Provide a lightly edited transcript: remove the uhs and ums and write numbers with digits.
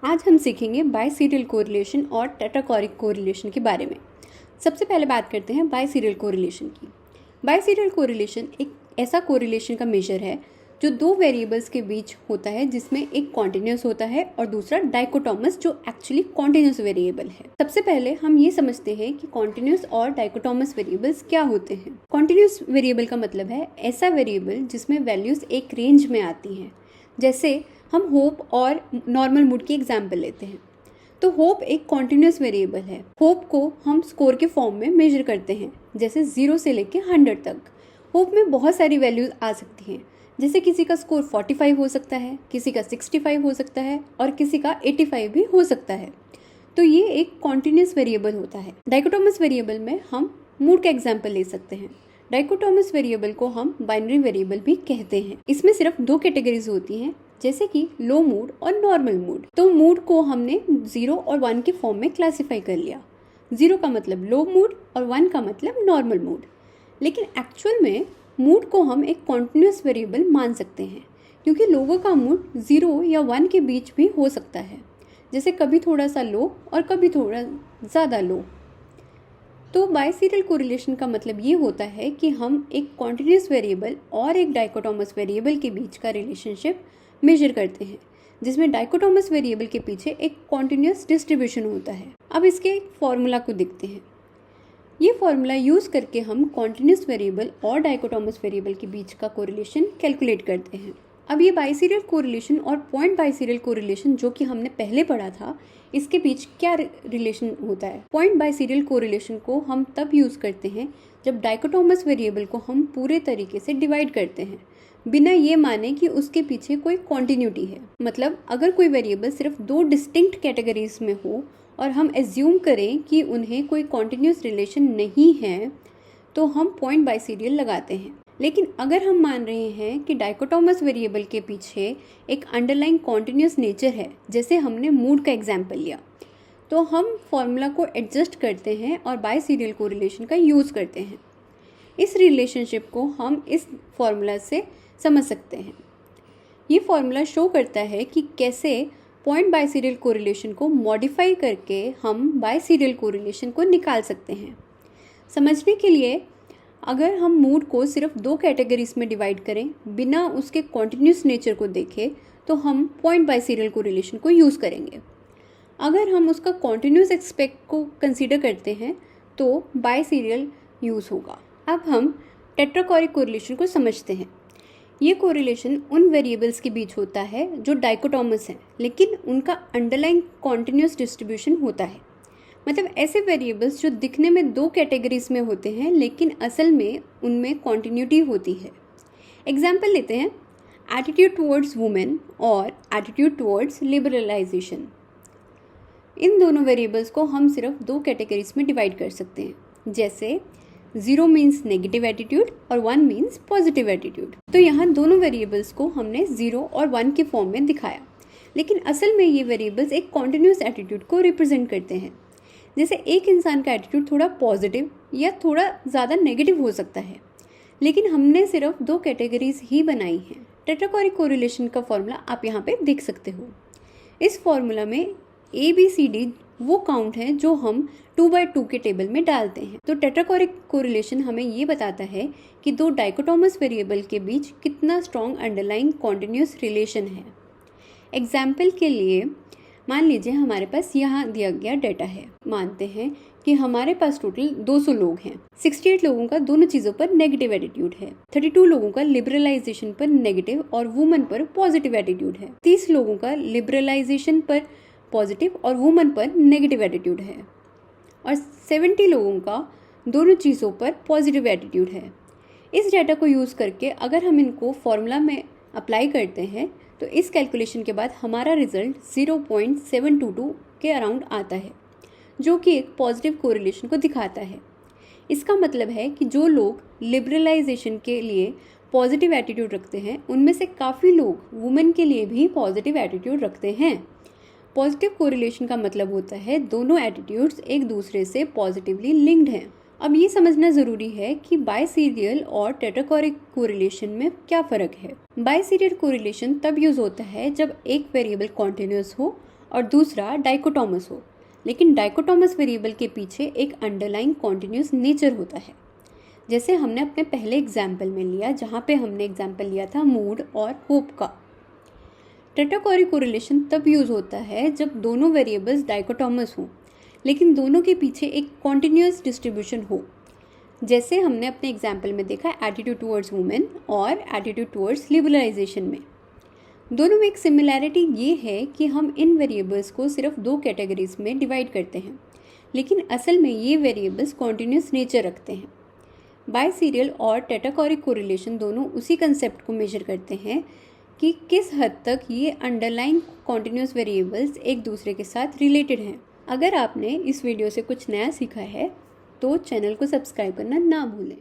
आज हम सीखेंगे बाइसीरियल कोरिलेशन और टेट्राकोरिक कोरिलेशन के बारे में। सबसे पहले बात करते हैं बाइसीरियल कोरिलेशन की। बाइसीरियल कोरिलेशन एक ऐसा कोरिलेशन का मेजर है जो दो वेरिएबल्स के बीच होता है, जिसमें एक कॉन्टिन्यूस होता है और दूसरा डाइकोटोमस जो एक्चुअली कॉन्टिन्यूस वेरिएबल है। सबसे पहले हम ये समझते हैं कि कॉन्टिन्यूस और डाइकोटोमस वेरिएबल्स क्या होते हैं। कॉन्टिन्यूस वेरिएबल का मतलब है ऐसा वेरिएबल जिसमें वैल्यूज एक रेंज में आती हैं। जैसे हम होप और नॉर्मल मूड की एग्जाम्पल लेते हैं, तो होप एक कॉन्टिन्यूस वेरिएबल है। होप को हम स्कोर के फॉर्म में मेजर करते हैं, जैसे 0 से लेके 100 तक। होप में बहुत सारी वैल्यूज आ सकती हैं, जैसे किसी का स्कोर 45 हो सकता है, किसी का 65 हो सकता है और किसी का 85 भी हो सकता है। तो ये एक कॉन्टिन्यूस वेरिएबल होता है। डाइकोटोमस वेरिएबल में हम मूड का एग्जाम्पल ले सकते हैं। डाइकोटोमस वेरिएबल को हम बाइनरी वेरिएबल भी कहते हैं। इसमें सिर्फ दो कैटेगरीज होती हैं, जैसे कि लो मूड और नॉर्मल मूड। तो मूड को हमने 0 और 1 के फॉर्म में क्लासिफाई कर लिया। 0 का मतलब लो मूड और 1 का मतलब नॉर्मल मूड। लेकिन एक्चुअल में मूड को हम एक कॉन्टिन्यूस वेरिएबल मान सकते हैं, क्योंकि लोगों का मूड 0 या 1 के बीच भी हो सकता है, जैसे कभी थोड़ा सा लो और कभी थोड़ा ज़्यादा लो। तो बाइसीरियल कोरिलेशन का मतलब ये होता है कि हम एक कॉन्टिन्यूस वेरिएबल और एक डाइकोटोमस वेरिएबल के बीच का रिलेशनशिप मेजर करते हैं, जिसमें डाइकोटोमस वेरिएबल के पीछे एक कॉन्टिन्यूस डिस्ट्रीब्यूशन होता है। अब इसके फॉर्मूला को देखते हैं। ये फॉर्मूला यूज़ करके हम कॉन्टिन्यूस वेरिएबल और डाइकोटोमस वेरिएबल के बीच का कोरिलेशन कैलकुलेट करते हैं। अब ये बाइसीरियल कोरिलेशन और पॉइंट बाइसीरियल कोरिलेशन जो कि हमने पहले पढ़ा था, इसके बीच क्या रिलेशन होता है। पॉइंट बाइसीरियल कोरिलेशन को हम तब यूज़ करते हैं जब डाइकोटोमस वेरिएबल को हम पूरे तरीके से डिवाइड करते हैं, बिना ये माने कि उसके पीछे कोई कॉन्टिन्यूटी है। मतलब अगर कोई वेरिएबल सिर्फ दो डिस्टिंक्ट कैटेगरीज में हो और हम एज्यूम करें कि उन्हें कोई कॉन्टिन्यूस रिलेशन नहीं है, तो हम पॉइंट बाइसीरियल लगाते हैं। लेकिन अगर हम मान रहे हैं कि डाइकोटोमस वेरिएबल के पीछे एक अंडरलाइंग कॉन्टिन्यूस नेचर है, जैसे हमने मूड का एग्जाम्पल लिया, तो हम फॉर्मूला को एडजस्ट करते हैं और बाइसीरियल कोरिलेशन का यूज़ करते हैं। इस रिलेशनशिप को हम इस फॉर्मूला से समझ सकते हैं। ये फॉर्मूला शो करता है कि कैसे पॉइंट बाइसीरियल कोरिलेशन को मॉडिफाई करके हम बाइसीरियल कोरिलेशन को निकाल सकते हैं। समझने के लिए अगर हम मूड को सिर्फ दो कैटेगरीज में डिवाइड करें, बिना उसके कॉन्टिन्यूस नेचर को देखें, तो हम पॉइंट बाइसीरियल कोरिलेशन को यूज़ करेंगे। अगर हम उसका कॉन्टिन्यूस एस्पेक्ट को कंसीडर करते हैं तो बाइसीरियल यूज़ होगा। अब हम टेट्राकोरिक कोरिलेशन को समझते हैं। ये कोरिलेशन उन वेरिएबल्स के बीच होता है जो डाइकोटोमस हैं, लेकिन उनका अंडरलाइंग कॉन्टिन्यूस डिस्ट्रीब्यूशन होता है। मतलब ऐसे वेरिएबल्स जो दिखने में दो कैटेगरीज में होते हैं, लेकिन असल में उनमें कॉन्टिन्यूटी होती है। एग्जाम्पल लेते हैं, एटीट्यूड टुवर्ड्स वुमेन और एटीट्यूड टुवर्ड्स लिबरलाइजेशन। इन दोनों वेरिएबल्स को हम सिर्फ दो कैटेगरीज में डिवाइड कर सकते हैं, जैसे 0 मीन्स नेगेटिव एटीट्यूड और 1 मीन्स पॉजिटिव एटीट्यूड। तो यहाँ दोनों वेरिएबल्स को हमने 0 और 1 के फॉर्म में दिखाया, लेकिन असल में ये वेरिएबल्स एक कॉन्टिन्यूस एटीट्यूड को रिप्रेजेंट करते हैं। जैसे एक इंसान का एटीट्यूड थोड़ा पॉजिटिव या थोड़ा ज़्यादा नेगेटिव हो सकता है, लेकिन हमने सिर्फ दो कैटेगरीज ही बनाई हैं। टेट्राकोरिक कोरिलेशन का फॉर्मूला आप यहाँ पे देख सकते हो। इस फॉर्मूला में ABCD वो काउंट है जो हम 2/2 के टेबल में डालते हैं। तो टेट्राकोरिक कोरिलेशन हमें ये बताता है कि दो डाइकोटोमस वेरिएबल के बीच कितना स्ट्रॉन्ग अंडरलाइंग कॉन्टिन्यूस रिलेशन है। एग्जाम्पल के लिए मान लीजिए हमारे पास यहाँ दिया गया डाटा है। मानते हैं कि हमारे पास टोटल 200 लोग हैं। 68 लोगों का दोनों चीज़ों पर नेगेटिव एटीट्यूड है। 32 लोगों का लिबरलाइजेशन पर नेगेटिव और वुमन पर पॉजिटिव एटीट्यूड है। 30 लोगों का लिबरलाइजेशन पर पॉजिटिव और वुमन पर नेगेटिव एटीट्यूड है, और 70 लोगों का दोनों चीज़ों पर पॉजिटिव एटीट्यूड है। इस डाटा को यूज़ करके अगर हम इनको फॉर्मूला में अप्लाई करते हैं, तो इस कैलकुलेशन के बाद हमारा रिजल्ट 0.722 के अराउंड आता है, जो कि एक पॉजिटिव कोरिलेशन को दिखाता है। इसका मतलब है कि जो लोग लिबरलाइजेशन के लिए पॉजिटिव एटीट्यूड रखते हैं, उनमें से काफ़ी लोग वुमेन के लिए भी पॉजिटिव एटीट्यूड रखते हैं। पॉजिटिव कोरिलेशन का मतलब होता है दोनों एटीट्यूड्स एक दूसरे से पॉजिटिवली लिंक्ड हैं। अब ये समझना ज़रूरी है कि बाइसीरियल और टेट्राकोरिक कोरिलेशन में क्या फ़र्क है। बाइसीरियल कोरिलेशन तब यूज़ होता है जब एक वेरिएबल कॉन्टिन्यूस हो और दूसरा डाइकोटोमस हो, लेकिन डाइकोटोमस वेरिएबल के पीछे एक अंडरलाइंग कॉन्टिन्यूस नेचर होता है। जैसे हमने अपने पहले एग्जाम्पल में लिया, जहाँ पे हमने एग्जाम्पल लिया था मूड और होप का। टेट्राकोरी कोरिलेशन तब यूज़ होता है जब दोनों वेरिएबल्स डाइकोटोमस हों, लेकिन दोनों के पीछे एक कॉन्टिन्यूस डिस्ट्रीब्यूशन हो। जैसे हमने अपने एग्जाम्पल में देखा एटीट्यूड टुवर्ड्स वुमेन और एटीट्यूड टुवर्ड्स लिबरलाइजेशन में। दोनों में एक सिमिलैरिटी ये है कि हम इन वेरिएबल्स को सिर्फ 2 कैटेगरीज में डिवाइड करते हैं, लेकिन असल में ये वेरिएबल्स कॉन्टिन्यूस नेचर रखते हैं। बाइसीरियल और टेट्राकोरिक कोरिलेशन दोनों उसी कंसेप्ट को मेजर करते हैं कि किस हद तक ये अंडरलाइंग कॉन्टिन्यूस वेरिएबल्स एक दूसरे के साथ रिलेटेड हैं। अगर आपने इस वीडियो से कुछ नया सीखा है तो चैनल को सब्सक्राइब करना ना भूलें।